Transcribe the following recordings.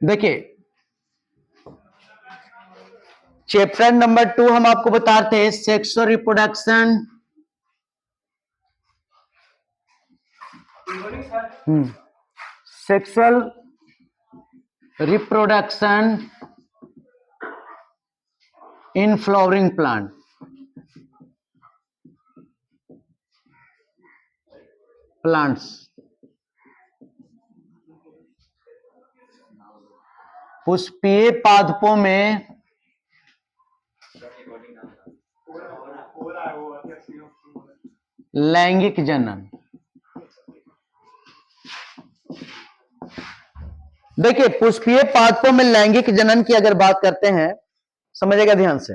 देखिए chapter number 2 हम आपको बताते हैं sexual reproduction. Sexual reproduction in flowering plant. Plants पुष्पीय पादपों में लैंगिक जनन। देखिए पुष्पीय पादपों में लैंगिक जनन की अगर बात करते हैं, समझिएगा ध्यान से,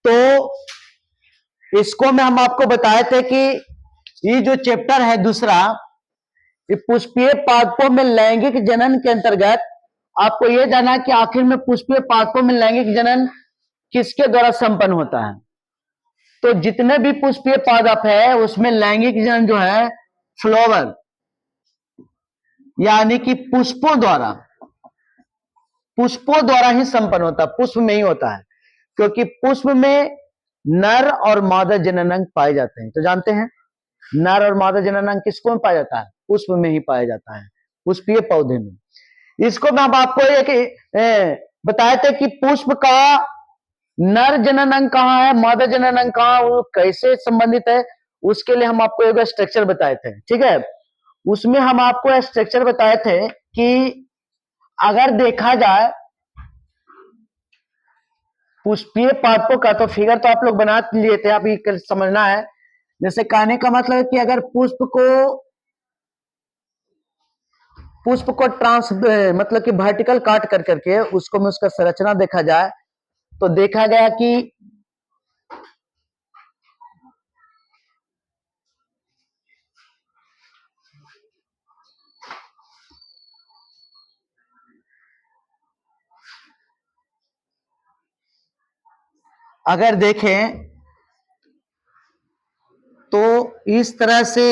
तो इसको में हम आपको बताए थे कि ये जो चैप्टर है दूसरा, ये पुष्पीय पादपों में लैंगिक जनन के अंतर्गत आपको यह जानना कि आखिर में पुष्पीय पादपों में लैंगिक जनन किसके द्वारा संपन्न होता है। तो जितने भी पुष्पीय पादप है उसमें लैंगिक जनन जो है फ्लावर यानी कि पुष्पों द्वारा ही संपन्न होता है, पुष्प में ही होता है, क्योंकि पुष्प में नर और मादा जननांग पाए जाते हैं। तो जानते हैं नर और मादा जननांग किसको में पाया जाता है? पुष्प में ही पाया जाता है, पुष्पीय पौधे में। इसको मैं आपको एक बताए थे कि पुष्प का नर जननांग कहाँ है, मादा जननांग कहाँ, वो कैसे संबंधित है, उसके लिए हम आपको एक स्ट्रक्चर बताए थे। ठीक है, उसमें हम आपको स्ट्रक्चर बताए थे कि अगर देखा जाए पुष्पीय पादपों का, तो फिगर तो आप लोग बना लिए थे, आप ये समझना है। जैसे कहने का मतलब है कि अगर पुष्प को ट्रांस मतलब कि वर्टिकल काट कर करके उसको में उसका संरचना देखा जाए, तो देखा गया कि अगर देखें तो इस तरह से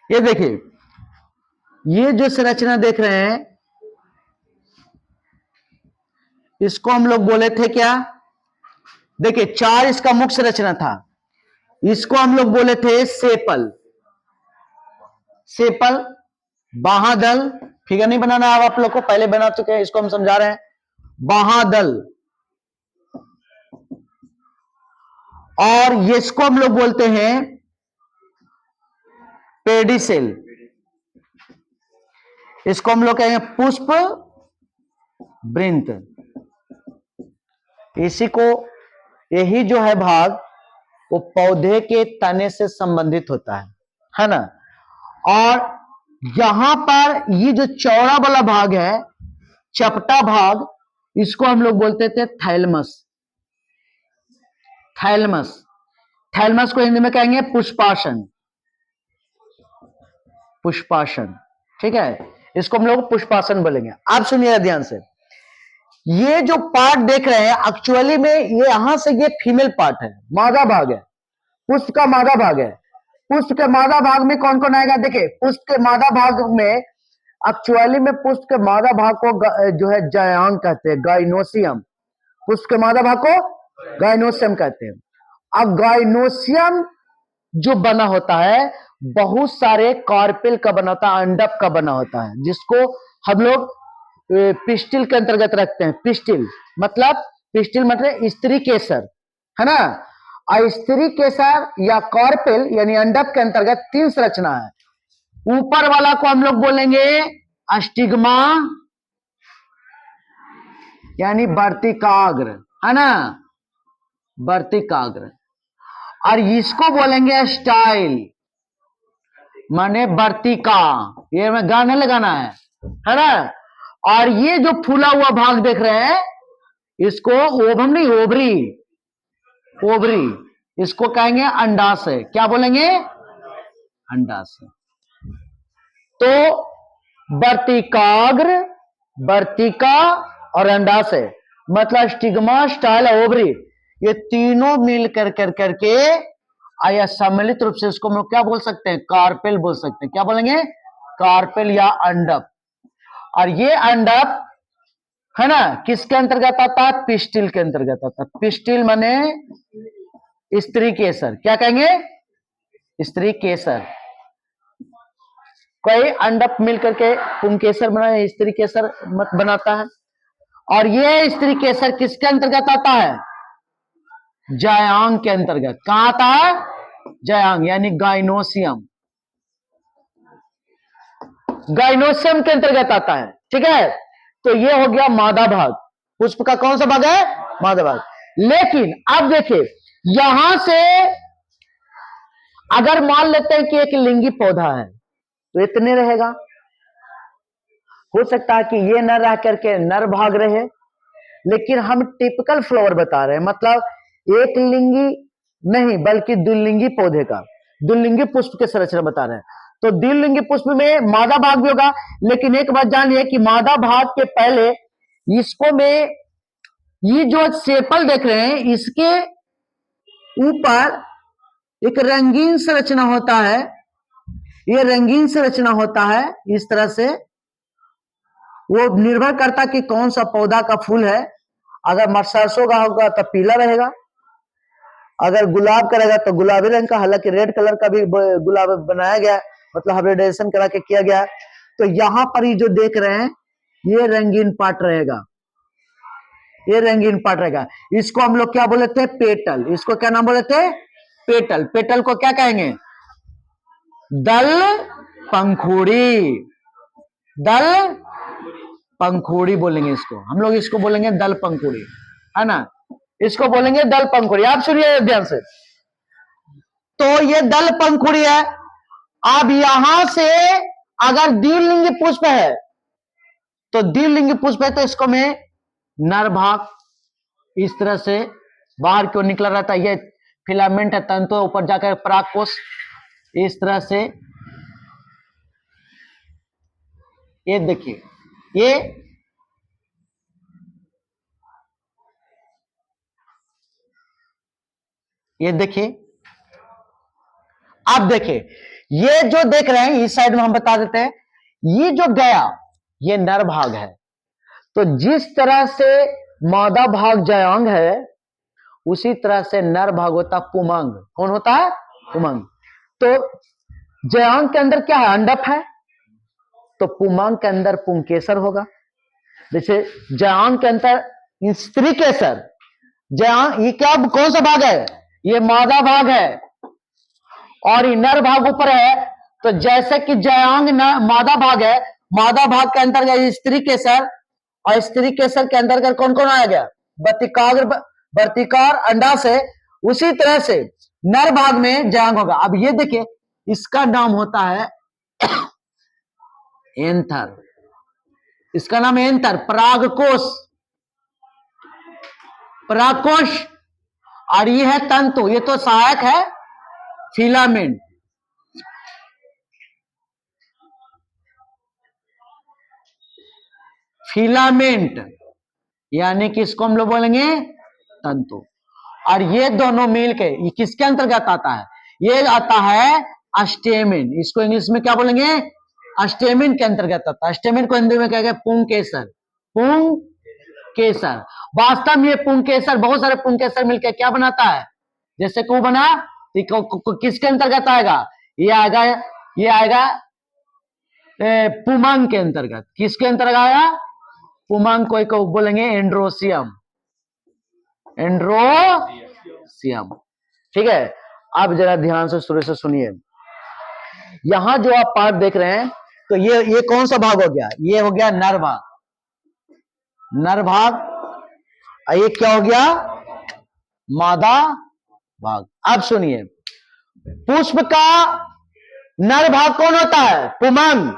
ये देखिए, ये जो संरचना देख रहे हैं इसको हम लोग बोले थे क्या? देखिए 4 इसका मुख्य संरचना था, इसको हम लोग बोले थे सेपल। बाहादल, फिगर नहीं बनाना है आप लोग को, पहले बना चुके हैं, इसको हम समझा रहे हैं। बाहादल, और इसको हम लोग बोलते हैं पेडिसेल। इसको हम लोग कहेंगे पुष्प वृंत। इसी को, यही जो है भाग वो पौधे के तने से संबंधित होता है ना। और यहां पर ये जो चौड़ा वाला भाग है, चपटा भाग, इसको हम लोग बोलते थे थैलमस। थैलमस को हिंदी में कहेंगे पुष्पासन। ठीक है, इसको हम लोग पुष्पासन बोलेंगे। आप सुनिएगा ध्यान से, ये जो पार्ट देख रहे हैं एक्चुअली में ये यहां से ये फीमेल पार्ट है, मादा भाग है, पुष्प का मादा भाग है। पुष्प के मादा भाग में कौन कौन आएगा? देखिए पुष्प के मादा भाग में एक्चुअली में पुष्प के मादा भाग को जो है जायांग कहते हैं, गाइनोसियम। पुष्प के मादा भाग को गाइनोसियम कहते हैं। अब गाइनोसियम जो बना होता है बहुत सारे कार्पेल का बना होता है, अंडप का बना होता है, जिसको हम लोग पिस्टिल के अंतर्गत रखते हैं। पिस्टिल मतलब स्त्री केसर, है ना। स्त्री केसर या कार्पेल यानी अंडप के अंतर्गत 3 संरचना है। ऊपर वाला को हम लोग बोलेंगे अस्टिग्मा यानी वर्तिकाग्र, है ना, वर्तिकाग्र। और इसको बोलेंगे स्टाइल माने वर्तिका, ये में गाने लगाना है ना। और ये जो फूला हुआ भाग देख रहे हैं इसको ओवम नहीं, ओवरी, इसको कहेंगे अंडाशय। क्या बोलेंगे? अंडाशय। तो वर्तिकाग्र, वर्तिका और अंडाशय मतलब स्टिग्मा, स्टाइल, ओवरी, ये तीनों मिल कर करके या सम्मिलित रूप से इसको हम लोग क्या बोल सकते हैं, कार्पेल बोल सकते हैं। क्या बोलेंगे, कार्पेल या अंडप। और ये अंडप है ना किसके अंतर्गत आता है, पिस्टिल के अंतर्गत आता है। पिस्टिल माने स्त्री केसर, क्या कहेंगे, स्त्री केसर। कोई अंडप मिलकर के पुंकेसर बना, स्त्री केसर मत बनाता है। और ये स्त्री केसर किसके अंतर्गत आता है, जायांग के अंतर्गत। कहां आता है, जायांग यानी गाइनोसियम, गाइनोसियम के अंतर्गत आता है। ठीक है, तो ये हो गया मादा भाग। पुष्प का कौन सा भाग है, मादा भाग। लेकिन अब देखिए यहां से अगर मान लेते हैं कि एक लिंगी पौधा है तो इतने रहेगा। हो सकता है कि ये न रह करके नर भाग रहे, लेकिन हम टिपिकल फ्लावर बता रहे हैं, मतलब एक लिंगी नहीं बल्कि द्विलिंगी पौधे का, द्विलिंगी पुष्प के संरचना बता रहे हैं। तो द्विलिंगी पुष्प में मादा भाग भी होगा, लेकिन एक बात जानिए कि मादा भाग के पहले इसको में ये जो सेपल देख रहे हैं इसके ऊपर एक रंगीन संरचना होता है। ये रंगीन संरचना होता है इस तरह से। वो निर्भर करता कि कौन सा पौधा का फूल है। अगर सरसों का होगा तो पीला रहेगा, अगर गुलाब का रहेगा तो गुलाबी रंग का। हालांकि रेड कलर का भी गुलाब बनाया गया, मतलब हाइब्रिडाइजेशन करा के किया गया। तो यहां पर ही जो देख रहे हैं ये रंगीन पार्ट रहेगा, ये रंगीन पार्ट रहेगा। इसको हम लोग क्या बोले थे, पेटल। इसको क्या नाम बोले थे, पेटल। पेटल को क्या कहेंगे, दल पंखुड़ी, दल पंखुड़ी बोलेंगे इसको हम लोग। इसको बोलेंगे दल पंखुड़ी, है ना, इसको बोलेंगे दल पंखुड़ी। आप सुनिए ध्यान से। तो ये दल पंखुड़ी है। अब यहां से अगर द्विलिंगी पुष्प है तो द्विलिंगी पुष्प है तो इसको में नर भाग इस तरह से बाहर क्यों निकला रहता है। ये फिलामेंट है, तंतु ऊपर जाकर परागकोश इस तरह से। ये देखिए ये देखिए, आप देखिए ये जो देख रहे हैं इस साइड में हम बता देते हैं, ये जो गया ये नर भाग है। तो जिस तरह से मादा भाग जयांग है उसी तरह से नर भाग होता पुमंग। कौन होता है, पुमंग। तो जयांग के अंदर क्या है, अंडप है, तो पुमंग के अंदर पुंकेसर होगा। जैसे जयांग के अंदर स्त्री केसर, जयांग ये क्या कौन सा भाग है, ये मादा भाग है और ये नर भाग ऊपर है। तो जैसे कि जयांग मादा भाग है, मादा भाग के अंतर्गत स्त्री केसर, और स्त्री केसर के अंतर्गत कौन कौन आ गया, वर्तिकार अंडाशय। उसी तरह से नर भाग में जयांग होगा। अब ये देखिए इसका नाम होता है एंथर, इसका नाम है एंथर, परागकोश, परागकोश। और ये है तंतु, ये तो सहायक है, फिलामेंट। फिलामेंट यानी कि इसको हम लोग बोलेंगे तंतु। और ये दोनों मिलके ये किसके अंतर्गत आता है, ये आता है अस्टेमिन। इसको इंग्लिश में क्या बोलेंगे, अस्टेमिन के अंतर्गत आता है। अस्टेमिन को हिंदी में क्या कहते हैं, पुंकेसर, पुंकेसर। वास्तव में ये पुंकेसर, बहुत सारे पुंकेसर मिलकर क्या बनाता है, जैसे को बना किसके अंतर्गत आएगा, ये आएगा पुमंग के अंतर्गत। किसके अंतर्गत आया, पुमंग को बोलेंगे एंड्रोसियम, एंड्रोसियम। ठीक है, अब जरा ध्यान से शुरू से सुनिए। यहां जो आप पार्ट देख रहे हैं तो ये कौन सा भाग हो गया, ये हो गया नर भाग, नर भाग। ये क्या हो गया, मादा भाग। अब सुनिए, पुष्प का नर भाग कौन होता है, पुमंग।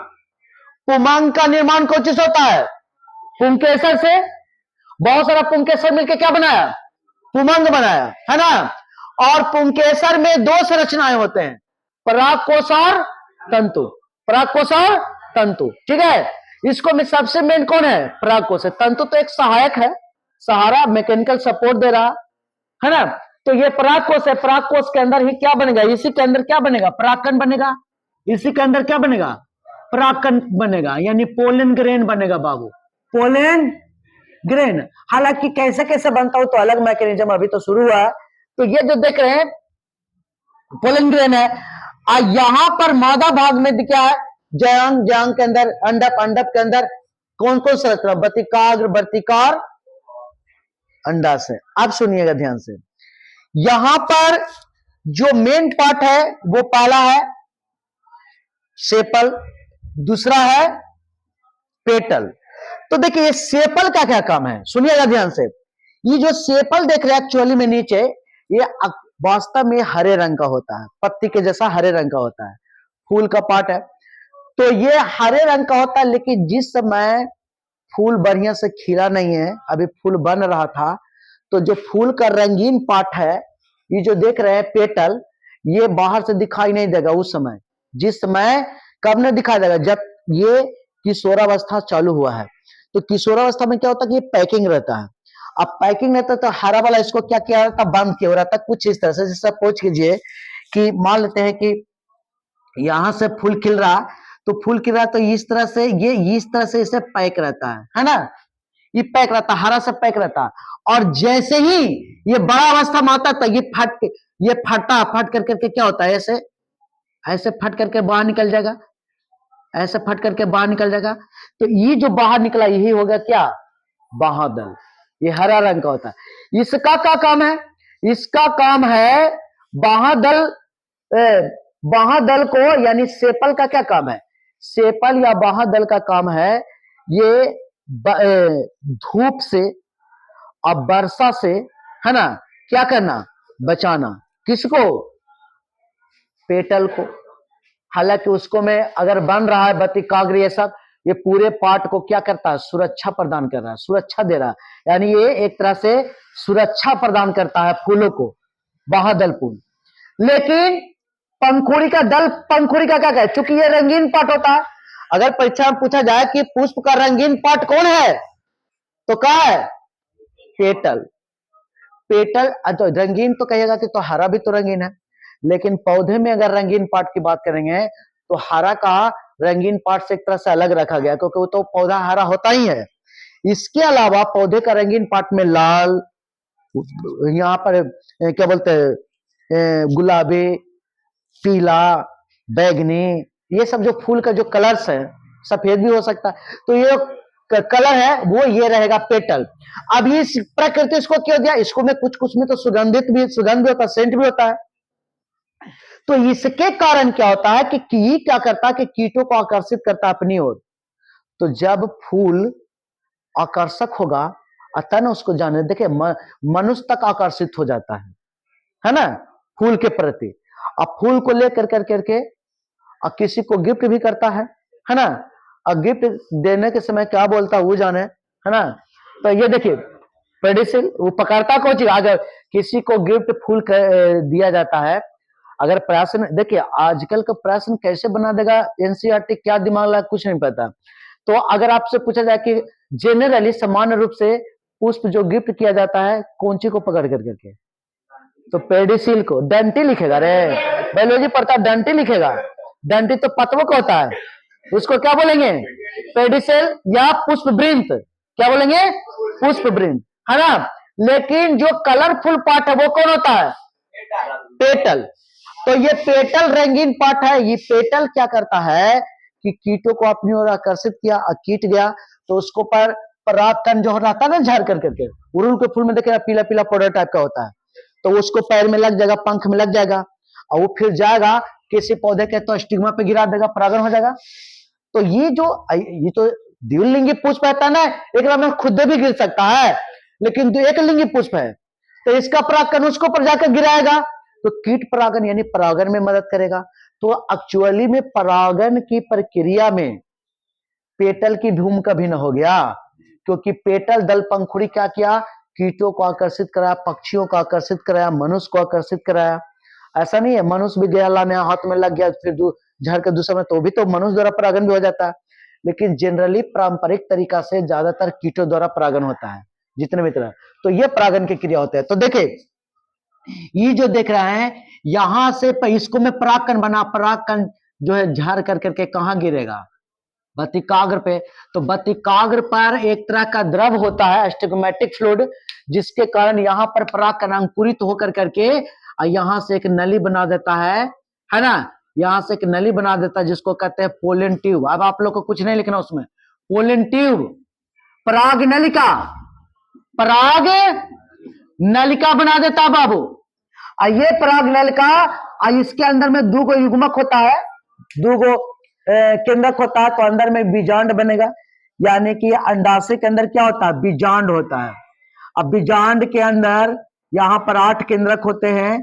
पुमंग का निर्माण कौन चीज होता है, पुंकेसर से। बहुत सारा पुंकेसर मिलकर क्या बनाया, पुमंग बनाया, है ना। और पुंकेसर में दो संरचनाएं होते हैं, परागकोश और तंतु, परागकोश और तंतु। ठीक है, इसको में सबसे मेन कौन है, परागकोश है। तंतु तो एक सहायक है, सहारा, मैकेनिकल सपोर्ट दे रहा है ना। तो ये परागकोश है, परागकोश के अंदर ही क्या बनेगा, इसी के अंदर क्या बनेगा, परागकण बनेगा, इसी के अंदर क्या बनेगा, परागकण बनेगा, यानी पोलन ग्रेन बनेगा बाबू, पोलन ग्रेन। हालांकि कैसे कैसे बनता हो तो अलग मैकेनिज्म अभी तो शुरू हुआ है। तो ये जो देख रहे हैं पोलन ग्रेन है, यहां पर मादा भाग में क्या है, जयांग, जयांग के अंदर अंडप, अंडप के अंदर कौन कौन सा रचना, वर्तिकाग्र, वर्तिकार, अंडाशय। अब सुनिएगा ध्यान से, यहां पर जो मेन पार्ट है वो पहला है सेपल, दूसरा है पेटल। तो देखिए ये सेपल का क्या काम है, सुनिएगा ध्यान से। ये जो सेपल देख रहे हैं एक्चुअली में नीचे, ये वास्तव में हरे रंग का होता है, पत्ती के जैसा हरे रंग का होता है, फूल का पार्ट है। तो ये हरे रंग का होता है, लेकिन जिस समय फूल बढ़िया से खिला नहीं है, अभी फूल बन रहा था, तो जो फूल का रंगीन पार्ट है, ये जो देख रहे हैं पेटल, ये बाहर से दिखाई नहीं देगा उस समय। जिस समय कब नहीं दिखाई देगा, जब ये किशोरावस्था चालू हुआ है। तो किशोरावस्था में क्या होता है कि पैकिंग रहता है। अब पैकिंग रहता है तो हरा वाला इसको क्या किया रहता है, बंद किया रहता है कुछ इस तरह से। जैसे सपोज कीजिए कि मान लेते हैं कि यहां से फूल खिल रहा, तो फूल खिल रहा तो इस तरह से, ये इस तरह से इसे पैक रहता है ना, ये पैक रहता है, हरा से पैक रहता है। और जैसे ही ये बड़ा अवस्था में आता है तो ये फटता, फट करके क्या होता है, ऐसे ऐसे फट करके बाहर निकल जाएगा, ऐसे फट करके बाहर निकल जाएगा। तो ये जो बाहर निकला यही हो गया क्या, बाह्यदल। ये हरा रंग का होता है। इसका क्या काम है, इसका काम है बाह्यदल, बाह्यदल को, यानी सेपल का क्या काम है, सेपल या बाह्यदल का काम है ये धूप से और वर्षा से, है ना, क्या करना, बचाना। किसको, पेटल को। हालांकि उसको में अगर बन रहा है वर्तिकाग्र, ये सब, ये पूरे पार्ट को क्या करता है, सुरक्षा प्रदान कर रहा है, सुरक्षा दे रहा है, यानी ये एक तरह से सुरक्षा प्रदान करता है फूलों को, बाह्यदल फूल। लेकिन पंखुड़ी का दल, पंखुड़ी का क्या है, चूंकि ये रंगीन पार्ट होता है। अगर परीक्षा में पूछा जाए कि पुष्प का रंगीन पार्ट कौन है, तो क्या है, पेटल। पेटल तो रंगीन तो कहेगा कि तो हरा भी तो रंगीन है, लेकिन पौधे में अगर रंगीन पार्ट की बात करेंगे तो हरा का रंगीन पार्ट से एक तरह से अलग रखा गया, क्योंकि वो तो पौधा हरा होता ही है। इसके अलावा पौधे का रंगीन पार्ट में लाल, यहाँ पर क्या बोलते हैं, गुलाबी, पीला, बैगनी, ये सब जो फूल का जो कलर्स है, सफेद भी हो सकता है, तो ये कलर है वो ये रहेगा पेटल। अब ये प्रकृति इसको क्यों दिया, इसको में कुछ कुछ में तो सुगंध भी होता है, सेंट भी होता है। तो इसके कारण क्या होता है कि क्या करता है कि कीटों को आकर्षित करता है अपनी ओर। तो जब फूल आकर्षक होगा, अतः ना उसको जाने, देखिए मनुष्य तक आकर्षित हो जाता है ना, फूल के प्रति। अब फूल को लेकर करके और किसी को गिफ्ट भी करता है ना, और गिफ्ट देने के समय क्या बोलता है वो जाने, है ना। तो ये देखिए पेडिसिल, वो पकड़ता कौन चीज, अगर किसी को गिफ्ट फूल दिया जाता है, अगर प्रश्न देखिए आजकल का प्रश्न कैसे बना देगा एनसीईआरटी, क्या दिमाग लगा कुछ नहीं पता। तो अगर आपसे पूछा जाए कि जनरली सामान्य रूप से पुष्प जो गिफ्ट किया जाता है कौन ची को पकड़ करके, तो पेडिसिल को। डंटी लिखेगा रे, बायोलॉजी पढ़ता डंटी लिखेगा, डंटी तो पत्तों का होता है, उसको क्या बोलेंगे, पेडिसिल या पुष्पवृंत, क्या बोलेंगे, पुष्पवृंत, है ना। लेकिन जो कलरफुल पार्ट है वो कौन होता है, पेटल। तो ये पेटल रंगीन पार्ट है। ये पेटल क्या करता है कि कीटों को अपनी ओर आकर्षित किया, कीट गया तो उसको पर परागकण जो रहता है ना, झाड़ करके, उड़हुल के फूल में देखिए पीला पीला पाउडर टाइप का होता है, तो उसको पैर में लग जाएगा, पंख में लग जाएगा, और वो फिर जाएगा किसी पौधे के तो स्टिग्मा पे गिरा देगा, परागण हो जाएगा। तो ये तो द्विलिंगी पुष्प है ना, एक में खुद भी गिर सकता है, लेकिन एक लिंगी पुष्प है, तो इसका परागकण उसको पर जाकर गिराएगा, तो कीट परागण यानी परागण में मदद करेगा। तो एक्चुअली में परागण की प्रक्रिया में पेटल की भूमिका भिन्न हो गया, क्योंकि पेटल दल पंखुड़ी क्या किया, कीटों को आकर्षित कराया, पक्षियों को आकर्षित कराया, मनुष्य को आकर्षित कराया। ऐसा नहीं है मनुष्य भी गया लाने हाथ में लग गया फिर झाड़ के दूसरे में, तो भी तो मनुष्य द्वारा परागण भी हो जाता है। लेकिन जनरली पारंपरिक तरीका से ज्यादातर कीटों द्वारा परागण होता है जितने भी तरह। तो ये परागण की क्रिया होते हैं। तो देखिए ये जो देख रहे हैं यहां से इसको मैं परागकण बना, परागकण जो है झाड़ कर करके कहां गिरेगा? बतिकाग्र पे। तो बतिकाग्र पर एक तरह का द्रव होता है स्टिग्मेटिक फ्लूइड, जिसके कारण यहाँ पर परागकण अंकुरित होकर करके यहां से एक नली बना देता है ना? यहां से एक नली बना देता है जिसको कहते हैं पोलन ट्यूब। अब आप लोग को कुछ नहीं लिखना उसमें, पोलन ट्यूब, पराग नलिका, पराग नलिका बना देता है बाबू। ये पराग नलिका, इसके अंदर में दो गो युग्मक होता है, दो गो केंद्रक होता है, तो अंदर में बीजांड बनेगा। यानी कि अंडाशय के अंदर क्या होता है? बीजांड होता है। अब बीजांड के अंदर यहाँ पर 8 केंद्रक होते हैं,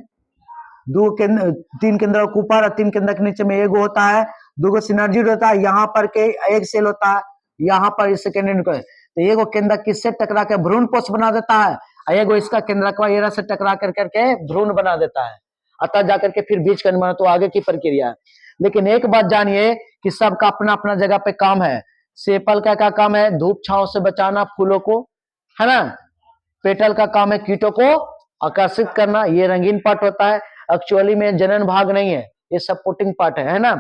3 केंद्रक ऊपर और 3 केंद्रक नीचे में एगो होता है, 2 गो सिनर्जी होता है। यहाँ पर के एक सेल होता है, यहाँ पर सेकेंडरी, तो एगो केंद्रक किससे टकरा के भ्रूण कोष बना देता है, एगो इसका केंद्रक एरा से टकरा कर करके भ्रूण बना देता है, अतः जाकर के फिर बीज का, तो आगे की प्रक्रिया है। लेकिन एक बात जानिए कि सबका अपना अपना जगह पे काम है। सेपल का क्या काम है? धूप छांव से बचाना फूलों को, है ना? पेटल का काम है कीटों को आकर्षित करना, ये रंगीन पार्ट होता है। एक्चुअली में जनन भाग नहीं है, ये सपोर्टिंग पार्ट है ना?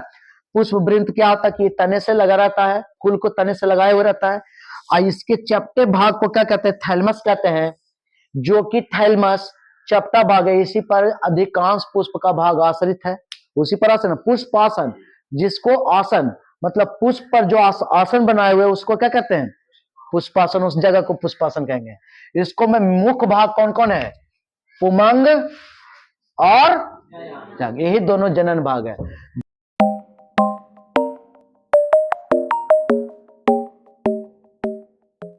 पुष्प वृंत क्या होता है कि तने से लगा रहता है, फूल को तने से लगाए हुए रहता है, और इसके चपटे भाग को क्या कहते हैं? थैलमस कहते हैं, जो कि थैलमस चपटा भाग है, इसी पर अधिकांश पुष्प का भाग आश्रित है। उसी पर आसन, पुष्पासन, जिसको आसन मतलब पुष्प पर जो आसन बनाए हुए उसको क्या कहते हैं? पुष्पासन। उस जगह को पुष्पासन कहेंगे। इसको में मुख्य भाग कौन कौन है? पुमंग और यही दोनों जनन भाग है।